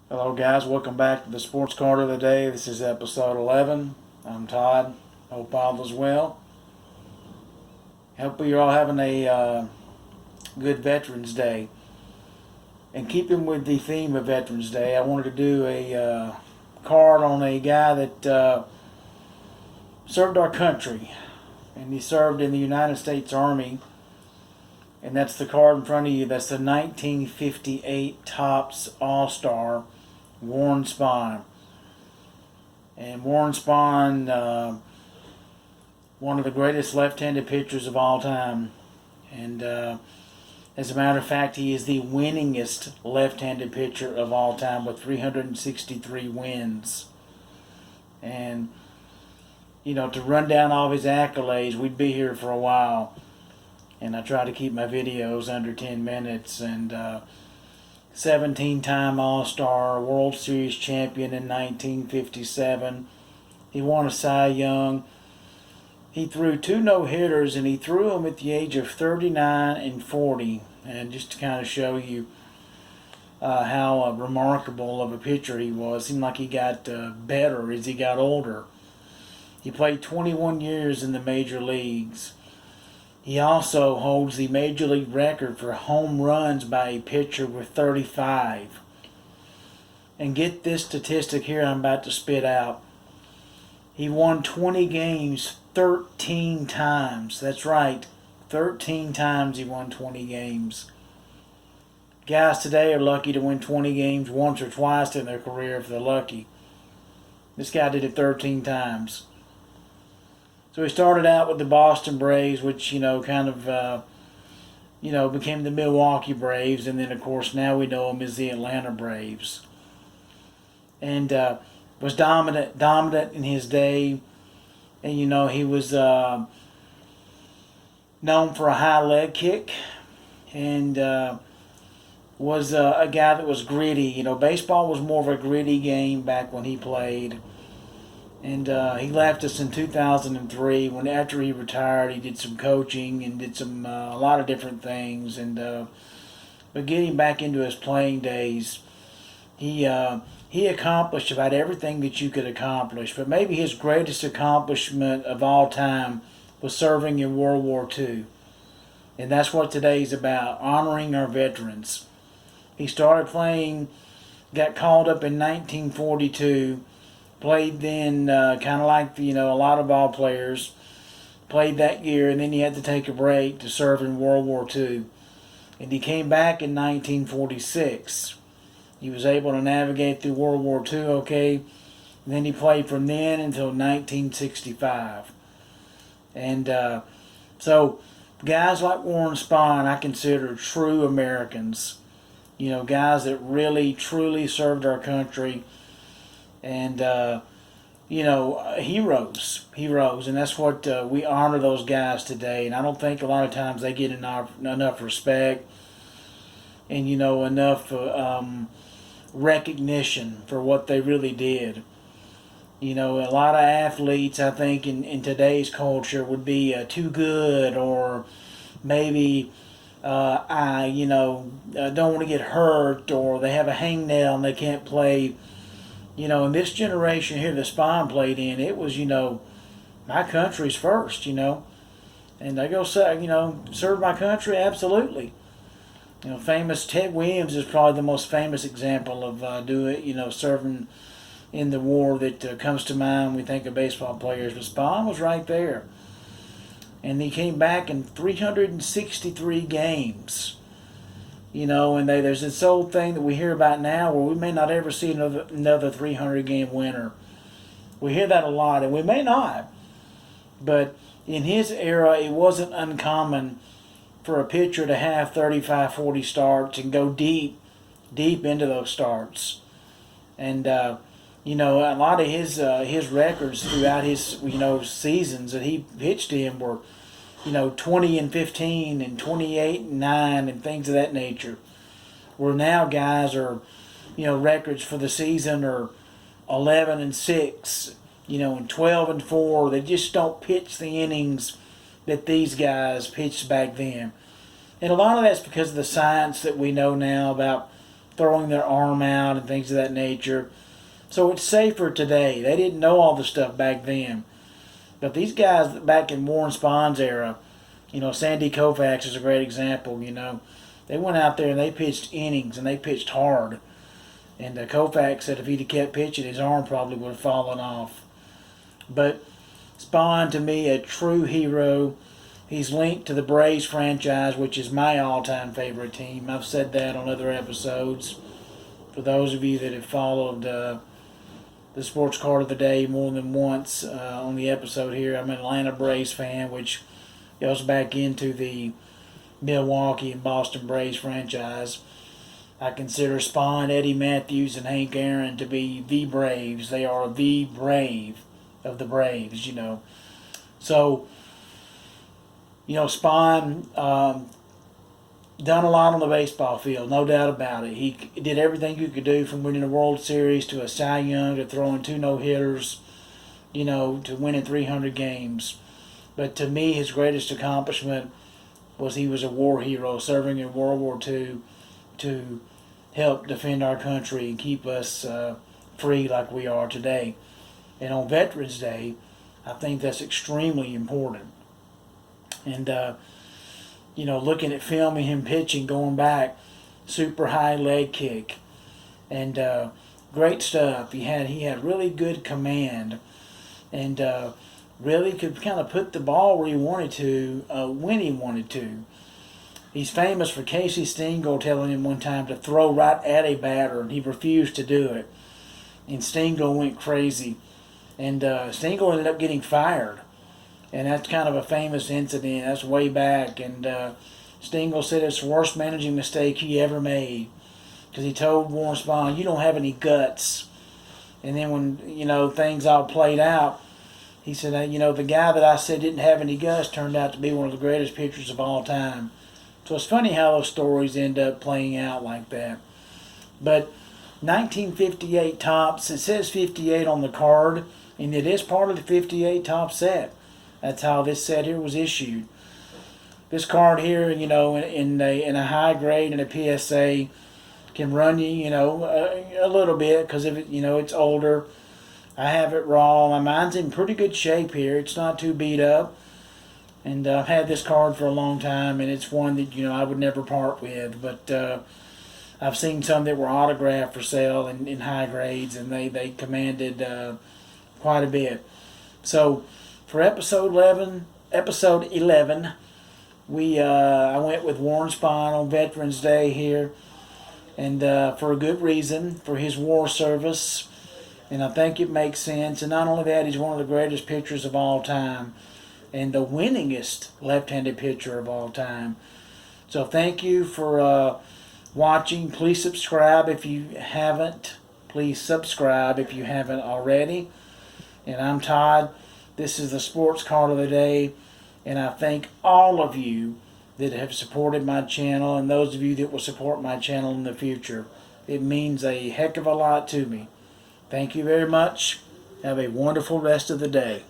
Hello, guys. Welcome back to the Sports Card of the Day. This is episode 11. I'm Todd. Hope all is well. Hope you're all having a good Veterans Day. And keeping with the theme of Veterans Day, I wanted to do a card on a guy that served our country. And he served in the United States Army. And that's the card in front of you. That's the 1958 Topps All-Star, Warren Spahn. And Warren Spahn, one of the greatest left-handed pitchers of all time. And as a matter of fact, he is the winningest left-handed pitcher of all time with 363 wins. And, you know, to run down all of his accolades, we'd be here for a while. And I try to keep my videos under 10 minutes. And 17-time All-Star, World Series champion in 1957. He won a Cy Young. He threw 2 no-hitters, and he threw them at the age of 39 and 40. And just to kind of show you how remarkable of a pitcher he was. Seemed like he got better as he got older. He played 21 years in the major leagues. He also holds the major league record for home runs by a pitcher with 35. And get this statistic here I'm about to spit out. He won 20 games 13 times. That's right, 13 times he won 20 games. Guys today are lucky to win 20 games once or twice in their career if they're lucky. This guy did it 13 times. So he started out with the Boston Braves, which, kind of, became the Milwaukee Braves. And then, of course, now we know him as the Atlanta Braves. And was dominant in his day. And, he was known for a high leg kick. And was a guy that was gritty. Baseball was more of a gritty game back when he played. And he left us in 2003. When after he retired, he did some coaching and did some a lot of different things. And but getting back into his playing days, he accomplished about everything that you could accomplish. But maybe his greatest accomplishment of all time was serving in World War II. And that's what today's about: honoring our veterans. He started playing, got called up in 1942. Played then, kind of like a lot of ball players, played that year, and then he had to take a break to serve in World War II. And he came back in 1946. He was able to navigate through World War II okay, and then he played from then until 1965. And so guys like Warren Spahn I consider true Americans. Guys that really, truly served our country. And heroes, and that's what we honor those guys today. And I don't think a lot of times they get enough respect and enough recognition for what they really did. A lot of athletes, I think, in today's culture would be too good, or maybe I don't want to get hurt, or they have a hangnail and they can't play. In this generation here that Spahn played in, it was, my country's first, And I go say, serve my country, absolutely. Famous Ted Williams is probably the most famous example of serving in the war that comes to mind when we think of baseball players. But Spahn was right there. And he came back in 363 games. And there's this old thing that we hear about now where we may not ever see another 300-game winner. We hear that a lot, and we may not. But in his era, it wasn't uncommon for a pitcher to have 35, 40 starts and go deep into those starts. And, a lot of his records throughout his, seasons that he pitched in were 20 and 15 and 28 and 9 and things of that nature. Where now guys are, records for the season are 11 and 6, and 12 and 4. They just don't pitch the innings that these guys pitched back then. And a lot of that's because of the science that we know now about throwing their arm out and things of that nature. So it's safer today. They didn't know all the stuff back then. But these guys back in Warren Spahn's era, Sandy Koufax is a great example, They went out there and they pitched innings and they pitched hard. And Koufax said if he'd have kept pitching, his arm probably would have fallen off. But Spahn, to me, a true hero. He's linked to the Braves franchise, which is my all-time favorite team. I've said that on other episodes. For those of you that have followed the Sports Card of the Day more than once on the episode here, I'm an Atlanta Braves fan, which goes back into the Milwaukee and Boston Braves franchise. I consider Spahn, Eddie Matthews, and Hank Aaron to be the Braves. They are the brave of the Braves, So, Spahn done a lot on the baseball field, no doubt about it. He did everything you could do, from winning a World Series to a Cy Young to throwing 2 no-hitters, to winning 300 games. But to me, his greatest accomplishment was he was a war hero, serving in World War II to help defend our country and keep us free like we are today. And on Veterans Day, I think that's extremely important. And, looking at filming him pitching, going back, super high leg kick, and great stuff. He had really good command, and really could kind of put the ball where he wanted to, when he wanted to. He's famous for Casey Stengel telling him one time to throw right at a batter, and he refused to do it. And Stengel went crazy. And Stengel ended up getting fired. And that's kind of a famous incident. That's way back. And Stengel said it's the worst managing mistake he ever made. Because he told Warren Spahn, you don't have any guts. And then when, things all played out, he said, the guy that I said didn't have any guts turned out to be one of the greatest pitchers of all time. So it's funny how those stories end up playing out like that. But 1958 Topps, it says 58 on the card, and it is part of the 58 Topps set. That's how this set here was issued. This card here, in a high grade and a PSA can run you, a little bit because of it, it's older. I have it raw. Mine's in pretty good shape here. It's not too beat up. And I've had this card for a long time, and it's one that, I would never part with. But I've seen some that were autographed for sale in high grades, and they commanded quite a bit. So for episode 11, I went with Warren Spahn on Veterans Day here, and for a good reason, for his war service. And I think it makes sense. And not only that, he's one of the greatest pitchers of all time, and the winningest left-handed pitcher of all time. So thank you for watching. Please subscribe if you haven't. Please subscribe if you haven't already. And I'm Todd. This is the Sports Card of the Day. And I thank all of you that have supported my channel and those of you that will support my channel in the future. It means a heck of a lot to me. Thank you very much. Have a wonderful rest of the day.